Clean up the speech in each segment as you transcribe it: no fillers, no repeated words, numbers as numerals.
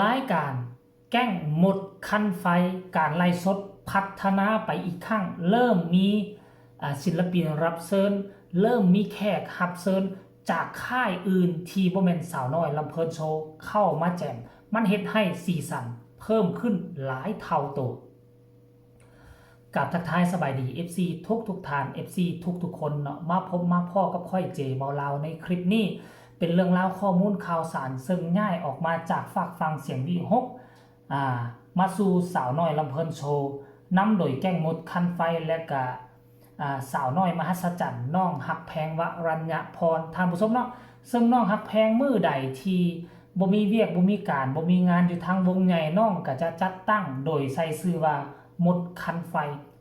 รายการแก้งหมดคันไฟการไล่สดพัฒนาไปอีกครั้งเริ่มมีศิลปินรับเชิญเริ่มมีแขกรับเชิญจากค่ายอื่นที่บ่แม่นสาวน้อยลำเพลินโชว์เข้ามาแจมมันเฮ็ดให้สีสันเพิ่มขึ้นหลายเท่าตัวกับทักทายสบายดี FC ทุกท่าน FC ทุกคนเนาะมาพบมาพ่อกับค่อยเจเมาลาวในคลิปนี้เป็นเรื่องราวข้อมูลข่าวสารซึ่งง่ายออกมาจากฝากฟังเสียงวิหกมาสู่สาวน้อยลำเพลินโชว์นำโดยแก้งมดคันไฟและก็สาวน้อยมหัศจรรย์น้องหักแพงวรัญญพรท่านผู้ชมเนาะซึ่งน้องหักแพงมือใดที่บ่มีเวียกบ่มีการบ่มีงานอยู่ทางวงใหญ่น้องก็จะจัดตั้งโดยใส่ชื่อว่ามดคันไฟ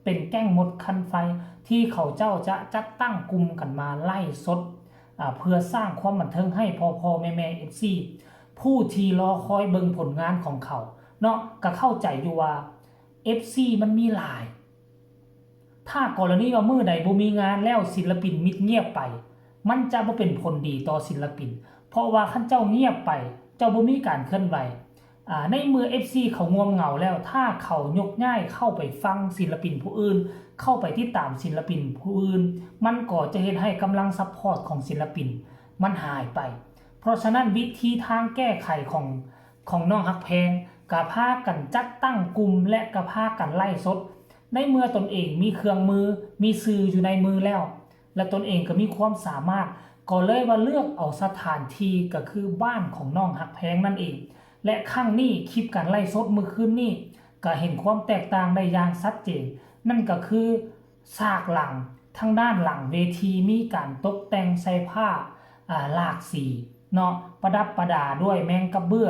เป็นแก้งมดคันไฟที่เขาเจ้าจะจัดตั้งกลุ่มกันมาไล่สดเพื่อสร้างความบันเทิงให้พ่อแม่เอฟซีผู้ที่รอคอยเบิ่งผลงานของเขาเนาะก็เข้าใจอยู่ว่า FC มันมีหลายถ้ากรณีว่ามือใดบ่มีงานแล้วศิลปินมิดเงียบไปมันจะบ่เป็นผลดีต่อศิลปินเพราะว่าคันเจ้าเงียบไปเจ้าบ่มีการเคลื่อนไหวในเมื่อ FC เขาง่วงเหงาแล้วถ้าเขายกย้ายเข้าไปฟังศิลปินผู้อื่นเข้าไปติดตามศิลปินผู้อื่นมันก็จะเฮ็ดให้กำลังซัพพอร์ตของศิลปินมันหายไปเพราะฉะนั้นวิธีทางแก้ไขของน้องฮักแพงกะพากันจัดตั้งกลุ่มและกะพากันไล่สดในเมื่อตนเองมีเครื่องมือมีสื่ออยู่ในมือแล้วและตนเองก็มีความสามารถก็เลยว่าเลือกเอาสถานที่ก็คือบ้านของน้องฮักแพงนั่นเองและครั้งนี้คลิปการไล่สดเมื่อคืนนี้ก็เห็นความแตกต่างได้อย่างชัดเจนนั่นก็คือฉากหลังทางด้านหลังเวทีมีการตกแต่งใส่ผ้าหลากสีเนาะประดับประดาด้วยแมงกระเบื้อ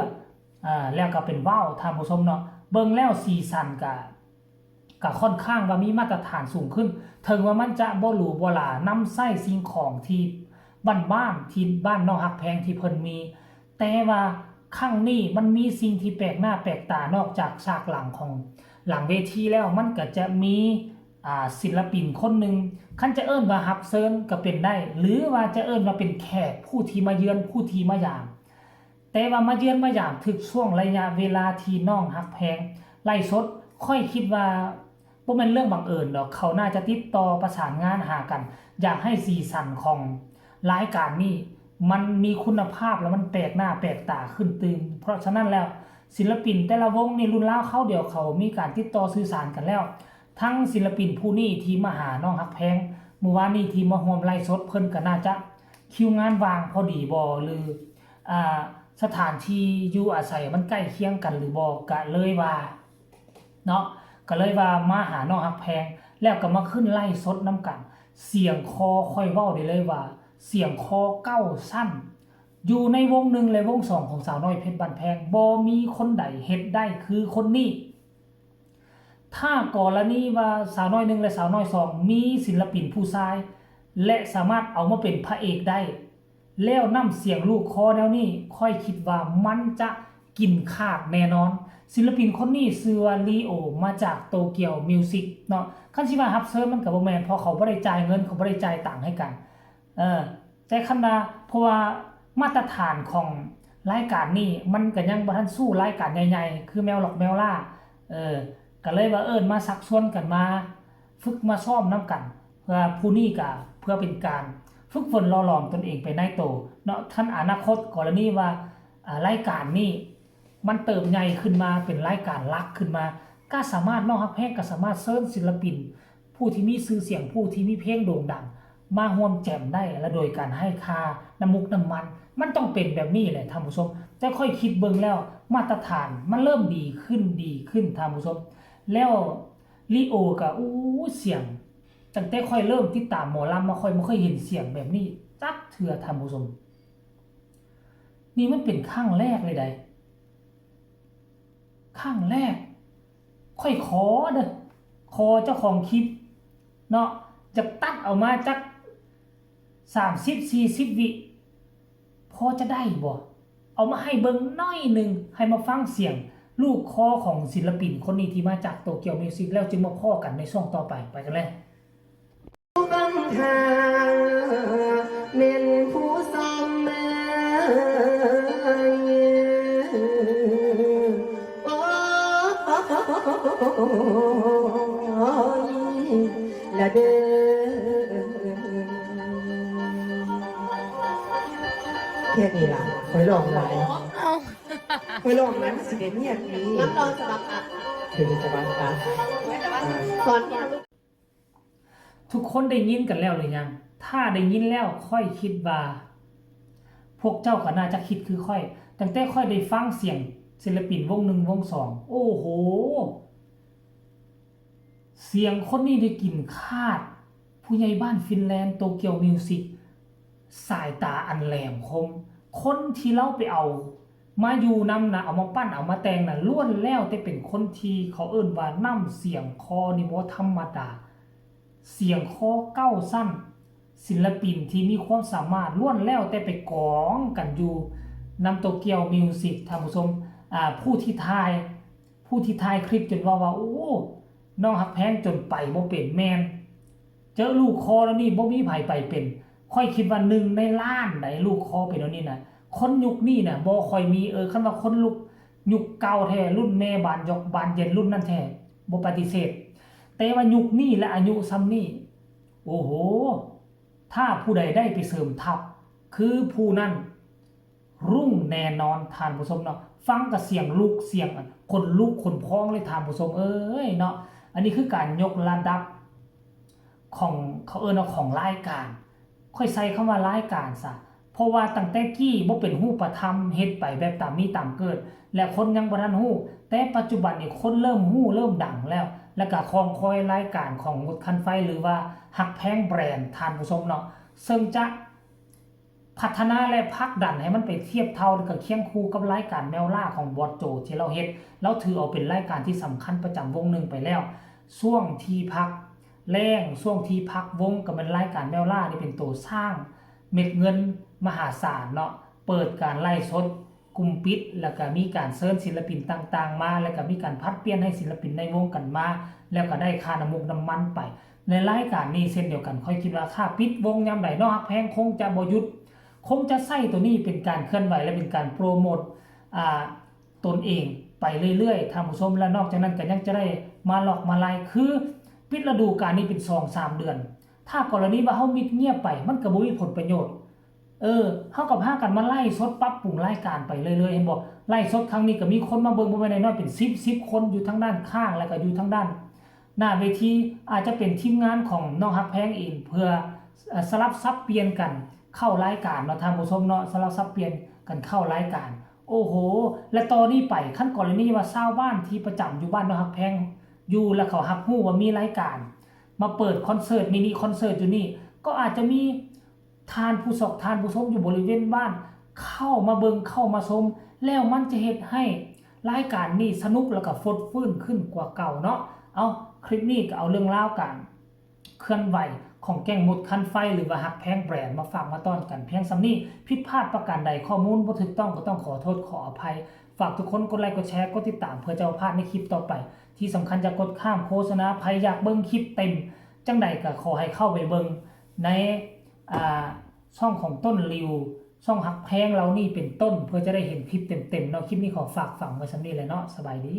แล้วก็เป็นว่าวท่านผู้ชมเนาะเบิ่งแล้วสีสันก็ค่อนข้างว่ามีมาตรฐานสูงขึ้นถึงว่ามันจะบ่หรูบ่หรานำไส้สิ่งของที่บ้านที่บ้านน้องฮักแพงที่เพิ่นมีแต่ว่าครั้งนี้มันมีสิ่งที่แปลกหน้าแปลกตานอกจากฉากหลังของหลังเวทีแล้วมันก็จะมีศิลปินคนหนึ่งคันจะเอิ้นว่าฮับเซิร์นก็เป็นได้หรือว่าจะเอิ้นว่าเป็นแขกผู้ที่มาเยือนผู้ที่มายามแต่ว่ามาเยือนมายามถึกช่วงระยะเวลาที่น้องฮักแพงไล่สดค่อยคิดว่าบ่แม่นเรื่องบังเอิญดอกเขาน่าจะติดต่อประสานงานหากันอยากให้สีสันของรายการนี้มันมีคุณภาพแล้วมันแปลกหน้าแปลกตาขึ้นตื่นเพราะฉะนั้นแล้วศิลปินแต่ละวงนี่รุ่นราวเขาเดียวเขามีการติดต่อสื่อสารกันแล้วทั้งศิลปินผู้นี้ที่มาหาน้องฮักแพงเมื่อวานนี้ที่มาร่วมไลฟ์สดเพิ่นก็น่าจะคิวงานวางพอดีบ่หรือสถานที่อยู่อาศัยมันใกล้เคียงกันหรือบ่ก็เลยว่าเนาะก็เลยว่ามาหาน้องฮักแพงแล้วก็มาขึ้นไล่สดน้ำกันเสียงคอค่อยเว้าได้เลยว่าเสียงคอเก้าสั้นอยู่ในวงหนึ่งและวงสองของสาวน้อยเพชรบันแพงบ่มีคนใดเฮ็ดได้คือคนนี้ถ้ากรณีว่าสาวน้อยหนึ่งและสาวน้อยสองมีศิลปินผู้ชายและสามารถเอามาเป็นพระเอกได้แล้วนำเสียงลูกคอแนวนี้ค่อยคิดว่ามันจะกินขาดแน่นอนศิลปินคนนี้ชื่อว่าลีโอมาจากโตเกียวมิวสิกเนาะคันสิว่าฮับเซิร์ฟมันก็บ่แม่นเพราะเขาบ่ได้จ่ายเงินเขาบ่ได้จ่ายตังค์ให้กันแต่คันว่าเพราะว่ามาตรฐานของรายการนี้มันก็ยังบ่ทันสู้รายการใหญ่ๆคือแมวหลอกแมวล่าก็เลยว่ามาสักส่วนกันมาฝึกมาซ้อมน้ำกันเพื่อผู้นี้ก็เพื่อเป็นการฝึกฝนหล่อหลอมตนเองไปในโตเนาะท่านอนาคตกรณีว่ารายการนี้มันเติบใหญ่ขึ้นมาเป็นรายการหลักขึ้นมาก็สามารถน้องฮักแพงก็สามารถเชิญศิลปินผู้ที่มีชื่อเสียงผู้ที่มีเพลงโด่งดังมาร่วมแจมได้และโดยการให้ค่าน้ำมุกน้ำมันต้องเป็นแบบนี้แหละท่านผู้ชมแต่ค่อยคิดเบิ่งแล้วมาตรฐานมันเริ่มดีขึ้นท่านผู้ชมแล้วลีโอก็เสียงตั้งแต่ค่อยเริ่มติดตามหมอลำมาค่อยบ่เคยเห็นเสียงแบบนี้จักเทื่อท่านผู้ชมนี่มันเป็นครั้งแรกเลยได้ครั้งแรกค่อยขอเด้อขอเจ้าของคลิปเนาะจะตัดเอามาจัก30-40 วิพอจะได้บ่เอามาให้เบิ่งน้อยนึงให้มาฟังเสียงลูกคอของศิลปินคนนี้ที่มาจากโตเกียวมิวสิกแล้วจึงมาพ้อกันในช่วงต่อไปกันเลยบังหาเน้นผู้ซ้ำ ยละเด้อแค่นี้ล่ะคอยลองหลายคอยลองหลายมันสิเด็ดเงียบนี้ รับรองสำหรับอ่ะ คือจะบังคับ สอนเนี่ย ทุกคนได้ยินกันแล้วหรือยัง ถ้าได้ยินแล้วค่อยคิดว่า พวกเจ้าก็น่าจะคิดคือค่อยตั้งแต่ค่อยได้ฟังเสียงศิลปินวงหนึ่งวงสองโอ้โห เสียงคนนี้ได้กลิ่นคาด ผู้ใหญ่บ้านฟินแลนด์โตเกียวมิวสิกสายตาอันแหลมคม คนที่เล่าไปเอา มาอยู่นำนะเอามาปั้นเอามาแต่งนะล้วนแล้วแต่เป็นคนที่เขาเอิ้นว่าน้ำเสียงคอนี่บ่ธรรมดา เสียงคอเก้าสั้น ศิลปินที่มีความสามารถล้วนแล้วแต่ไปกองกันอยู่นำโตเกียวมิวสิกท่านผู้ชมผู้ที่ทายคลิปจนว่าโอ้น้องฮักแพงจนไปบ่เป็นแมนเจอลูกคอแล้วนี่บ่มีไผไปเป็นค่อยคิดว่า1ในล้านได้ลูกคอเป็นแล้วนี่นะคนยุคนี้น่ะบ่ค่อยมีคันว่าคนยุคเก่าแท้รุ่นแม่บานยกบานเย็นรุ่นนั้นแท้บ่ปฏิเสธแต่ว่ายุคนี้และอายุซ้ำนี้โอ้โหถ้าผู้ใดได้ไปเสริมทัพคือผู้นั้นรุ่งแน่นอนท่านผู้ชมเนาะฟังกับเสียงลูกเสียงคนลูกคนพ้องเลยท่านผู้ชมเนาะอันนี้คือการยกระดับของเขาเอาของรายการค่อยใส่คำว่ารายการซะเพราะว่าตั้งแต่กี้บ่เป็นรูปธรรมเฮ็ดไปแบบตามมีตามเกิดและคนยังบ่ทันฮู้แต่ปัจจุบันนี้คนเริ่มฮู้เริ่มดังแล้วก็คองคอยรายการของรถคันไฟหรือว่าฮักแพงแบรนด์ท่านผู้ชมเนาะซึ่งจะพัฒนาและผลักดันให้มันไปเทียบเท่ากับเคียงคู่กับรายการแมวล่าของบอสโจที่เราเฮ็ดแล้วถือเอาเป็นรายการที่สำคัญประจำวงหนึ่งไปแล้วช่วงที่พักแรงช่วงที่พักวงก็เป็นรายการแมวล่านี่เป็นตัวสร้างเม็ดเงินมหาศาลเนาะเปิดการไล่สดกลุ่มปิดแล้วก็มีการเชิญศิลปินต่างๆมาแล้วก็มีการพัดเปลี่ยนให้ศิลปินในวงกันมาแล้วก็ได้ค่าน้ำมูกน้ำมันไปในรายการนี้เช่นเดียวกันค่อยคิดว่าค่าปิดวงยามใดเนาะฮักแพงคงจะบ่หยุดคงจะใส่ตัวนี้เป็นการเคลื่อนไหวและเป็นการโปรโมทตนเองไปเรื่อยๆท่านผู้ชมและนอกจากนั้นก็ยังจะได้มาหลอกมาไล่คือปิดฤดูกาลนี้เป็น 2-3 เดือนถ้ากรณีว่าเฮามิดเงียบไปมันก็บ่มีผลประโยชน์เฮากับพากันมาไล่สดปรับปรุงรายการไปเรื่อยๆเห็นบ่ไล่สดครั้งนี้ก็มีคนมาเบิ่งบ่แม่นน้อยๆเป็น10คนอยู่ทางด้านข้างแล้วก็อยู่ทางด้านหน้าเวทีอาจจะเป็นทีมงานของน้องฮักแพงเองเพื่อสลับซับเปลี่ยนกันเข้ารายการเนาะท่านผู้ชมเนาะสลับซับเปลี่ยนกันเข้ารายการโอ้โหและตอนนี้ไปขั้นกรณีว่าชาวบ้านที่ประจำอยู่บ้านน้องฮักแพงอยู่แล้วเขาฮักฮู้ว่ามีรายการมาเปิดคอนเสิร์ตมินิคอนเสิร์ตอยู่นี่ก็อาจจะมีทานผู้ชมอยู่บริเวณบ้านเข้ามาเบิ่งเข้ามาชมแล้วมันจะเฮ็ดให้รายการนี้สนุกแล้วก็ฟดฟื้นขึ้นกว่าเก่าเนาะเอาคลิปนี้ก็เอาเรื่องราวการเคลื่อนไหวของแก๊งมดคันไฟหรือว่าฮักแพงแบรนด์มาฝากมาต้อนกันเพียงสำนี้ผิดพลาดประการใดข้อมูลบ่ถูกต้องก็ต้องขอโทษขออภัยฝากทุกคนกดไลค์กดแชร์กดติดตามเพื่อจะบ่พลาดในคลิปต่อไปที่สำคัญจะกดข้ามโฆษณาใครอยากเบิ่งคลิปเต็มจังใดก็ขอให้เข้าไปเบิ่งในช่องของต้นริวช่องฮักแพงเรานี่เป็นต้นเพื่อจะได้เห็นคลิปเต็มๆเนาะคลิปนี้ขอฝากฝังไว้สำนี้เลยเนาะสบายดี